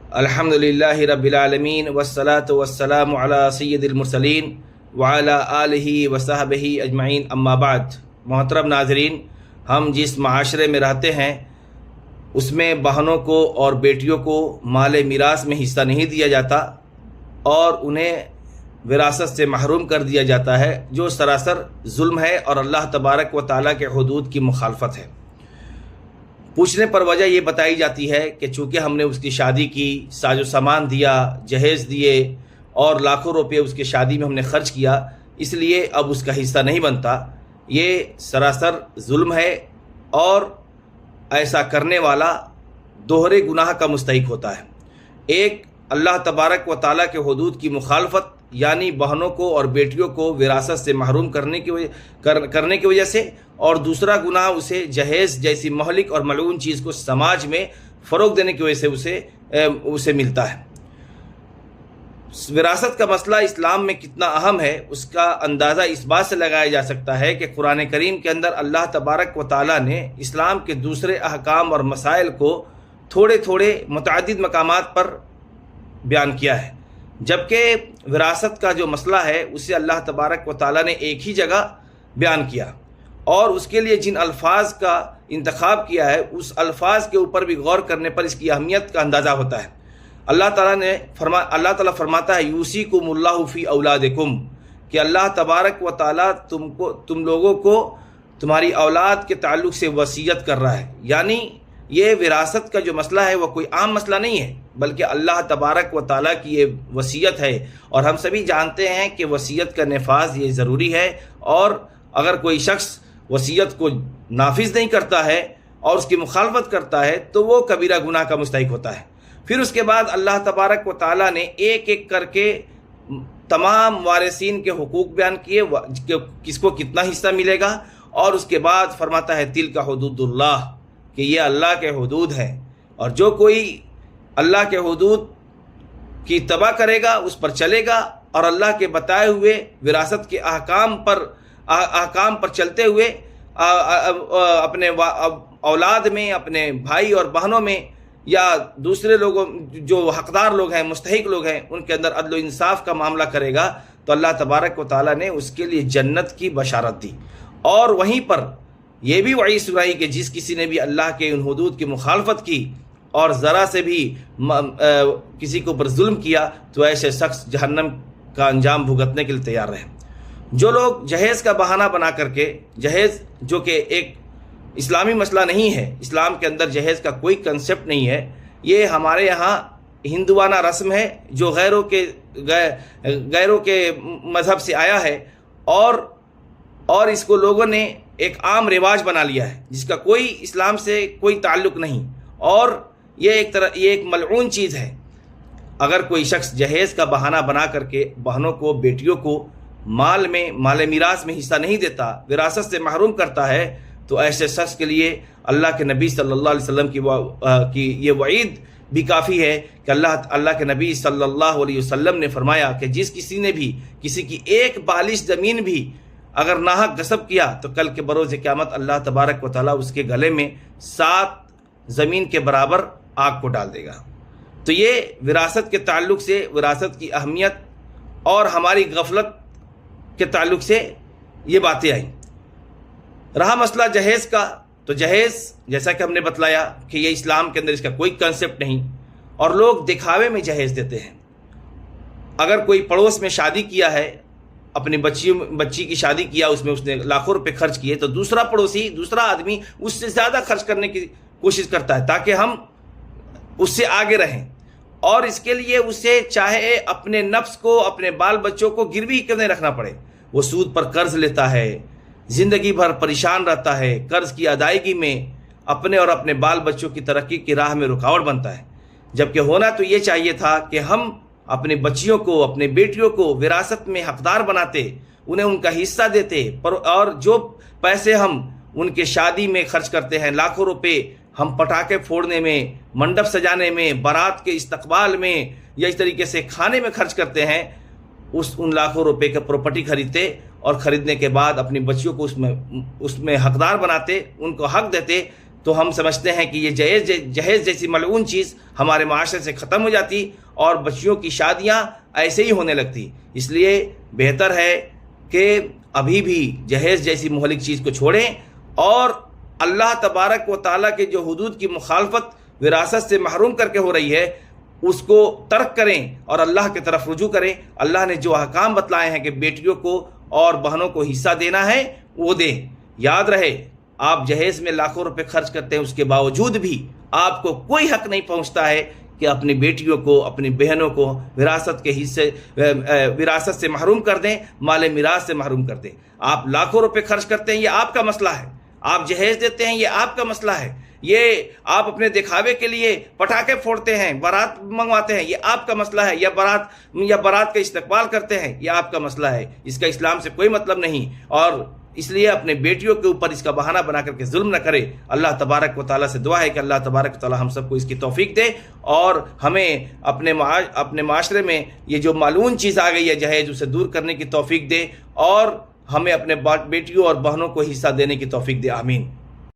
الحمدللہ رب العالمین والصلاة والسلام علی سید المرسلین وعلی آلہ وصحبہ اجمعین، اما بعد۔ محترم ناظرین، ہم جس معاشرے میں رہتے ہیں اس میں بہنوں کو اور بیٹیوں کو مال میراث میں حصہ نہیں دیا جاتا اور انہیں وراثت سے محروم کر دیا جاتا ہے، جو سراسر ظلم ہے اور اللہ تبارک و تعالیٰ کے حدود کی مخالفت ہے۔ پوچھنے پر وجہ یہ بتائی جاتی ہے کہ چونکہ ہم نے اس کی شادی کی، ساز و سامان دیا، جہیز دیے اور لاکھوں روپے اس کی شادی میں ہم نے خرچ کیا، اس لیے اب اس کا حصہ نہیں بنتا۔ یہ سراسر ظلم ہے اور ایسا کرنے والا دوہرے گناہ کا مستحق ہوتا ہے۔ ایک، اللہ تبارک و تعالیٰ کے حدود کی مخالفت، یعنی بہنوں کو اور بیٹیوں کو وراثت سے محروم کرنے کی وجہ سے، اور دوسرا گناہ اسے جہیز جیسی مہلک اور ملعون چیز کو سماج میں فروغ دینے کی وجہ سے اسے ملتا ہے۔ وراثت کا مسئلہ اسلام میں کتنا اہم ہے اس کا اندازہ اس بات سے لگایا جا سکتا ہے کہ قرآن کریم کے اندر اللہ تبارک و تعالیٰ نے اسلام کے دوسرے احکام اور مسائل کو تھوڑے تھوڑے متعدد مقامات پر بیان کیا ہے، جبکہ وراثت کا جو مسئلہ ہے اسے اللہ تبارک و تعالیٰ نے ایک ہی جگہ بیان کیا، اور اس کے لیے جن الفاظ کا انتخاب کیا ہے اس الفاظ کے اوپر بھی غور کرنے پر اس کی اہمیت کا اندازہ ہوتا ہے۔ اللہ تعالیٰ فرماتا ہے یوصیکم اللہ فی اولادکم، کہ اللہ تبارک و تعالیٰ تم لوگوں کو تمہاری اولاد کے تعلق سے وصیت کر رہا ہے۔ یعنی یہ وراثت کا جو مسئلہ ہے وہ کوئی عام مسئلہ نہیں ہے، بلکہ اللہ تبارک و تعالیٰ کی یہ وصیت ہے، اور ہم سبھی جانتے ہیں کہ وصیت کا نفاذ یہ ضروری ہے، اور اگر کوئی شخص وصیت کو نافذ نہیں کرتا ہے اور اس کی مخالفت کرتا ہے تو وہ کبیرہ گناہ کا مستحق ہوتا ہے۔ پھر اس کے بعد اللہ تبارک و تعالیٰ نے ایک ایک کر کے تمام وارثین کے حقوق بیان کیے، کس کو کتنا حصہ ملے گا، اور اس کے بعد فرماتا ہے تلک حدود اللہ، کہ یہ اللہ کے حدود ہیں، اور جو کوئی اللہ کے حدود کی تباہ کرے گا اس پر چلے گا، اور اللہ کے بتائے ہوئے وراثت کے احکام پر چلتے ہوئے اپنے اولاد میں، اپنے بھائی اور بہنوں میں، یا دوسرے لوگوں جو حقدار لوگ ہیں، مستحق لوگ ہیں، ان کے اندر عدل و انصاف کا معاملہ کرے گا تو اللہ تبارک و تعالیٰ نے اس کے لیے جنت کی بشارت دی، اور وہیں پر یہ بھی وعید سنائی کہ جس کسی نے بھی اللہ کے ان حدود کی مخالفت کی اور ذرا سے بھی کسی کے اوپر ظلم کیا تو ایسے شخص جہنم کا انجام بھگتنے کے لیے تیار رہے۔ جو لوگ جہیز کا بہانہ بنا کر کے، جہیز جو کہ ایک اسلامی مسئلہ نہیں ہے، اسلام کے اندر جہیز کا کوئی کنسپٹ نہیں ہے، یہ ہمارے یہاں ہندوانہ رسم ہے جو غیروں کے مذہب سے آیا ہے، اور اس کو لوگوں نے ایک عام رواج بنا لیا ہے جس کا کوئی اسلام سے کوئی تعلق نہیں، اور یہ ایک ملعون چیز ہے۔ اگر کوئی شخص جہیز کا بہانہ بنا کر کے بہنوں کو، بیٹیوں کو مال میراث میں حصہ نہیں دیتا، وراثت سے محروم کرتا ہے، تو ایسے شخص کے لیے اللہ کے نبی صلی اللہ علیہ وسلم کی یہ وعید بھی کافی ہے کہ اللہ کے نبی صلی اللہ علیہ وسلم نے فرمایا کہ جس کسی نے بھی کسی کی ایک بالش زمین بھی اگر ناحق غصب کیا تو کل کے بروز قیامت اللہ تبارک و تعالیٰ اس کے گلے میں 7 زمین کے برابر آگ کو ڈال دے گا۔ تو یہ وراثت کے تعلق سے، وراثت کی اہمیت اور ہماری غفلت کے تعلق سے یہ باتیں آئیں۔ رہا مسئلہ جہیز کا، تو جہیز جیسا کہ ہم نے بتلایا کہ یہ اسلام کے اندر اس کا کوئی کنسپٹ نہیں، اور لوگ دکھاوے میں جہیز دیتے ہیں۔ اگر کوئی پڑوس میں شادی کیا ہے، اپنی بچی کی شادی کیا، اس نے لاکھوں روپے خرچ کیے، تو دوسرا پڑوسی، دوسرا آدمی اس سے زیادہ خرچ کرنے کی کوشش کرتا ہے تاکہ ہم اس سے آگے رہیں، اور اس کے لیے اسے چاہے اپنے نفس کو، اپنے بال بچوں کو گروی کرنے رکھنا پڑے، وہ سود پر قرض لیتا ہے، زندگی بھر پریشان رہتا ہے، قرض کی ادائیگی میں اپنے اور اپنے بال بچوں کی ترقی کی راہ میں رکاوٹ بنتا ہے، جبکہ ہونا تو یہ چاہیے تھا کہ ہم اپنے بچیوں کو، اپنے بیٹیوں کو وراثت میں حقدار بناتے، انہیں ان کا حصہ دیتے، اور جو پیسے ہم ان کے شادی میں خرچ کرتے ہیں، لاکھوں روپے ہم پٹاخے پھوڑنے میں، منڈپ سجانے میں، بارات کے استقبال میں، یا اس طریقے سے کھانے میں خرچ کرتے ہیں، ان لاکھوں روپے کا پراپرٹی خریدتے، اور خریدنے کے بعد اپنی بچیوں کو اس میں حقدار بناتے، ان کو حق دیتے، تو ہم سمجھتے ہیں کہ یہ جہیز جیسی ملعون چیز ہمارے معاشرے سے ختم ہو جاتی اور بچیوں کی شادیاں ایسے ہی ہونے لگتی۔ اس لیے بہتر ہے کہ ابھی بھی جہیز جیسی مہلک چیز کو چھوڑیں اور اللہ تبارک و تعالیٰ کے جو حدود کی مخالفت وراثت سے محروم کر کے ہو رہی ہے اس کو ترک کریں اور اللہ کی طرف رجوع کریں۔ اللہ نے جو احکام بتلائے ہیں کہ بیٹیوں کو اور بہنوں کو حصہ دینا ہے وہ دیں۔ یاد رہے آپ جہیز میں لاکھوں روپے خرچ کرتے ہیں، اس کے باوجود بھی آپ کو کوئی حق نہیں پہنچتا ہے کہ اپنی بیٹیوں کو اپنی بہنوں کو وراثت کے حصے وراثت سے محروم کر دیں، مال میراث سے محروم کر دیں۔ آپ لاکھوں روپے خرچ کرتے ہیں، یہ آپ کا مسئلہ ہے۔ آپ جہیز دیتے ہیں، یہ آپ کا مسئلہ ہے۔ یہ آپ اپنے دکھاوے کے لیے پٹاخے پھوڑتے ہیں، بارات منگواتے ہیں، یہ آپ کا مسئلہ ہے۔ یا بارات کا استقبال کرتے ہیں، یہ آپ کا مسئلہ ہے۔ اس کا اسلام سے کوئی مطلب نہیں، اور اس لیے اپنے بیٹیوں کے اوپر اس کا بہانہ بنا کر کے ظلم نہ کرے۔ اللہ تبارک و تعالیٰ سے دعا ہے کہ اللہ تبارک و تعالیٰ ہم سب کو اس کی توفیق دے اور ہمیں اپنے معاشرے میں یہ جو ملعون چیز آ گئی ہے جہیز، اسے دور کرنے کی توفیق دے اور ہمیں اپنے بیٹیوں اور بہنوں کو حصہ دینے کی توفیق دے۔ آمین۔